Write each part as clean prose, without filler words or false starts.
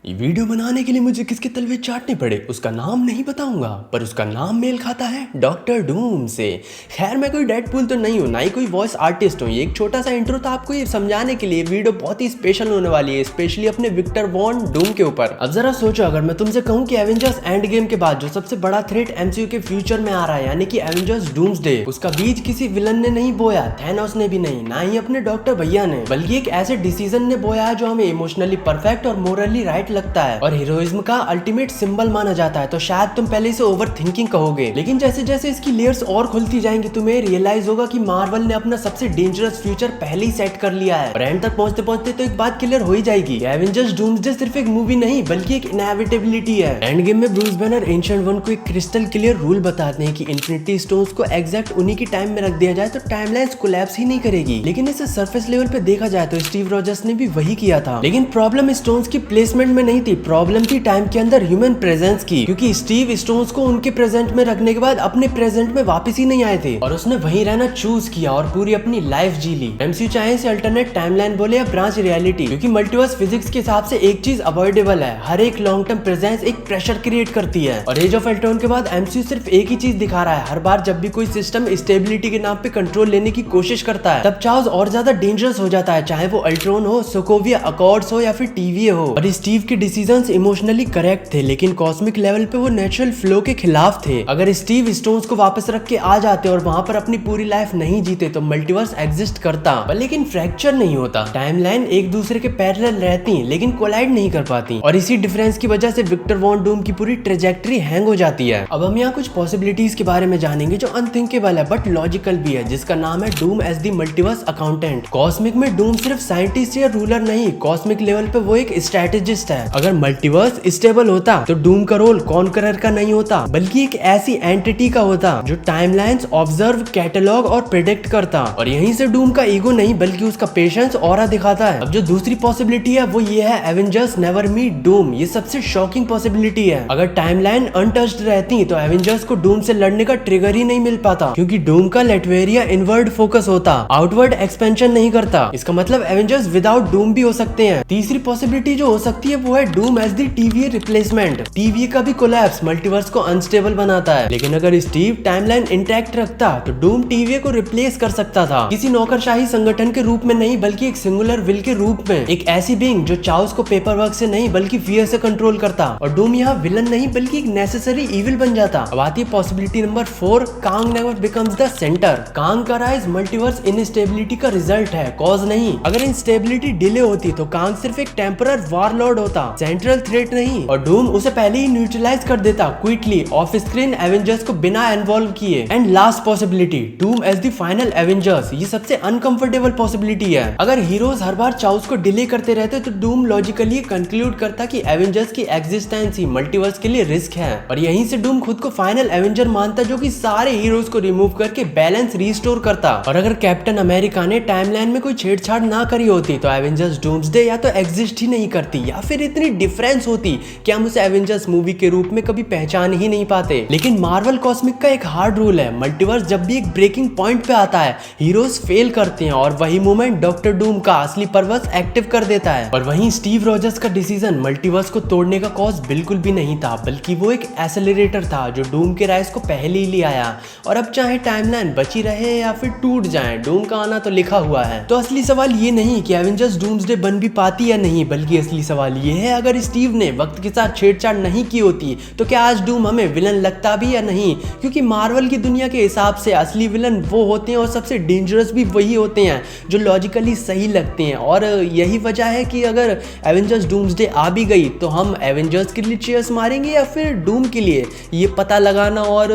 ये वीडियो बनाने के लिए मुझे किसके तलवे चाटने पड़े उसका नाम नहीं बताऊंगा, पर उसका नाम मेल खाता है डॉक्टर डूम से। खैर मैं कोई डेडपूल तो नहीं हूँ, ना ही कोई वॉइस आर्टिस्ट हूँ। ये एक छोटा सा इंट्रो था आपको ये समझाने के लिए। वीडियो बहुत ही स्पेशल होने वाली है, स्पेशली अपने विक्टर वॉन डूम के ऊपर। अब जरा सोचो, अगर मैं तुमसे कहूँ कि एवेंजर्स एंड गेम के बाद जो सबसे बड़ा थ्रेट एमसीयू के फ्यूचर में आ रहा है, यानी कि एवेंजर्स डूम्सडे, उसका बीज किसी विलन ने नहीं बोया, थैनोस ने भी नहीं, ना ही अपने डॉक्टर भैया ने, बल्कि एक ऐसे डिसीजन ने बोया है जो हमें इमोशनली परफेक्ट और मोरली राइट लगता है और हीरोइज्म का अल्टीमेट सिंबल माना जाता है। तो शायद तुम पहले इसे ओवर थिंकिंग कहोगे, लेकिन जैसे जैसे इसकी लेयर्स और खुलती जाएंगी तुम्हें रियलाइज होगा कि मार्वल ने अपना सबसे डेंजरस फ्यूचर पहले ही सेट कर लिया है। और एंड तक पहुंचते पहुंचते तो एक बात क्लियर हो ही जाएगी, एवेंजर्स डूम्सडे सिर्फ एक मूवी नहीं बल्कि एक इनएविटेबिलिटी है। एंड गेम में ब्रूस बैनर एंशिएंट वन को एक क्रिस्टल क्लियर रूल बताते हैं कि इन्फिनिटी स्टोन्स को एग्जैक्ट उन्हीं की टाइम में रख दिया जाए तो टाइमलाइंस कोलैप्स ही नहीं करेगी। लेकिन इसे सरफेस लेवल पे देखा जाए तो स्टीव रॉजर्स ने भी वही किया था। लेकिन प्रॉब्लम स्टोन्स की प्लेसमेंट में नहीं थी, प्रॉब्लम थी टाइम के अंदर ह्यूमन प्रेजेंस की, क्योंकि स्टीव स्टोन्स को उनके प्रेजेंट में रखने के बाद अपने प्रेजेंट में वापस ही नहीं आए थे और उसने वहीं रहना चूज किया और पूरी अपनी लाइफ जी ली। एमसीयू चाहे इसे अल्टरनेट टाइमलाइन बोले या ब्रांच रियलिटी, क्योंकि मल्टीवर्स फिजिक्स के हिसाब से एक चीज अवॉइडेबल है, हर एक लॉन्ग टर्म प्रेजेंस एक प्रेशर क्रिएट करती है। और एज ऑफ अल्ट्रॉन के बाद एमसीयू सिर्फ एक ही चीज दिखा रहा है, हर बार जब भी कोई सिस्टम स्टेबिलिटी के नाम पे कंट्रोल लेने की कोशिश करता है तब चार्ल्स और ज्यादा डेंजरस हो जाता है, चाहे वो अल्ट्रॉन हो, सोकोविया अकॉर्ड्स हो या फिर टीवीए हो। और स्टीव के डिसीजंस इमोशनली करेक्ट थे, लेकिन कॉस्मिक लेवल पे वो नेचुरल फ्लो के खिलाफ थे। अगर स्टीव स्टोन्स को वापस रख के आ जाते और वहां पर अपनी पूरी लाइफ नहीं जीते तो मल्टीवर्स एग्जिस्ट करता, लेकिन फ्रैक्चर नहीं होता। टाइमलाइन एक दूसरे के पैरेलल रहती लेकिन कोलाइड नहीं कर पाती, और इसी डिफरेंस की वजह से विक्टर वॉन डूम की पूरी ट्रेजेक्टरी हैंग हो जाती है। अब हम यहाँ कुछ पॉसिबिलिटीज के बारे में जानेंगे जो अनथिंकेबल है बट लॉजिकल भी है, जिसका नाम है Doom as the multiverse accountant. Cosmic में डूम सिर्फ साइंटिस्ट या रूलर नहीं, कॉस्मिक लेवल पे वो एक स्ट्रेटेजिस्ट है। अगर मल्टीवर्स स्टेबल होता तो डूम का रोल कॉन्करर का नहीं होता, बल्कि एक ऐसी एंटिटी का होता जो टाइमलाइंस ऑब्जर्व, कैटलॉग और प्रेडिक्ट करता। और यहीं से डूम का ईगो नहीं बल्कि उसका पेशेंस ऑरा दिखाता है। अब जो दूसरी पॉसिबिलिटी है वो ये है एवेंजर्स नेवर मीट डूम। ये सबसे शॉकिंग पॉसिबिलिटी है। अगर टाइमलाइन अनटच्ड रहती तो एवेंजर्स को डूम से लड़ने का ट्रिगर ही नहीं मिल पाता, क्योंकि डूम का लेटवेरिया इनवर्ड फोकस होता, आउटवर्ड एक्सपेंशन नहीं करता। इसका मतलब एवेंजर्स विदाउट डूम भी हो सकते हैं। तीसरी पॉसिबिलिटी जो हो सकती है वो है Doom as the TVA replacement. TVA का भी कोलैप्स मल्टीवर्स को अनस्टेबल बनाता है, लेकिन अगर स्टीव टाइमलाइन इंटैक्ट रखता तो डूम टीवीए को रिप्लेस कर सकता था, किसी नौकरशाही संगठन के रूप में नहीं बल्कि एक सिंगुलर विल के रूप में, एक ऐसी बीइंग जो चाउस को पेपर वर्क से नहीं बल्कि फियर से कंट्रोल करता। और डूम यहाँ विलन नहीं बल्कि एक नेसेसरी इविल बन जाता। अब आती है possibility number 4, Kang never becomes the centre. Kang का राइज मल्टीवर्स इनस्टेबिलिटी का रिजल्ट है, कॉज नहीं। अगर इंस्टेबिलिटी डिले होती तो कांग सिर्फ एक टेम्परर वॉरलॉर्ड होता, सेंट्रल थ्रेट नहीं, और डूम उसे पहले ही न्यूट्रलाइज कर देता क्विकली ऑफ स्क्रीन एवेंजर्स को बिना इन्वॉल्व किए। And last possibility Doom as the final Avengers. ये सबसे अनकंफर्टेबल पॉसिबिलिटी है। अगर हीरोज हर बार चाउस को डिले करते रहते तो डूम लॉजिकली कंक्लूड करता कि एवेंजर्स की एग्जिस्टेंस ही मल्टीवर्स के लिए रिस्क है, और यहीं से डूम खुद को फाइनल एवेंजर मानता जो कि सारे हीरोज को रिमूव करके बैलेंस रिस्टोर करता। और अगर कैप्टन अमेरिका ने टाइमलाइन में कोई छेड़छाड़ ना करी होती तो एवेंजर्स डूम्सडे या तो एग्जिस्ट ही नहीं करती, या फिर इतनी डिफरेंस होती कि हम उसे एवेंजर्स मूवी के रूप में कभी पहचान ही नहीं पाते। लेकिन मार्वल कॉस्मिक का एक हार्ड रूल है, मल्टीवर्स जब भी एक ब्रेकिंग पॉइंट पे आता है हीरोज फेल करते हैं, और वही मोमेंट डॉक्टर डूम का असली पर्पस एक्टिव कर देता है। और वहीं स्टीव रॉजर्स का डिसीजन मल्टीवर्स को तोड़ने का कॉज बिल्कुल भी नहीं था, बल्कि वो एक एक्सेलरेटर था जो डूम के राइज को पहले ही ले आया। और अब चाहे टाइमलाइन बची रहे या फिर टूट जाए, डूम का आना तो लिखा हुआ है। तो असली सवाल ये नहीं कि एवेंजर्स डूम्सडे बन भी पाती या नहीं, बल्कि असली सवाल ये है अगर स्टीव ने वक्त के साथ छेड़छाड़ नहीं की होती तो क्या आज डूम हमें विलन लगता भी या नहीं। क्योंकि मार्वल की दुनिया के हिसाब से असली विलन वो होते हैं और सबसे डेंजरस भी वही होते हैं जो लॉजिकली सही लगते हैं। और यही वजह है कि अगर एवेंजर्स डूम्सडे आ भी गई तो हम एवेंजर्स के लिए चीयर्स मारेंगे या फिर डूम के लिए, ये पता लगाना और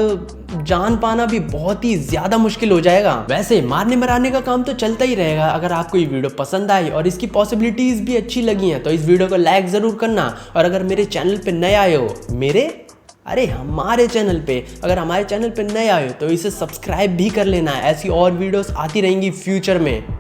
जान पाना भी बहुत ही ज्यादा मुश्किल हो जाएगा। वैसे मारने मराने का काम तो चलता ही रहेगा। अगर आपको ये वीडियो पसंद आई और इसकी पॉसिबिलिटीज भी अच्छी लगी हैं तो इस वीडियो को लाइक जरूर करना। और अगर मेरे चैनल पे नए आए हो, हमारे चैनल पे, अगर हमारे चैनल पे नए आए हो तो इसे सब्सक्राइब भी कर लेना। ऐसी और वीडियोस आती रहेंगी फ्यूचर में।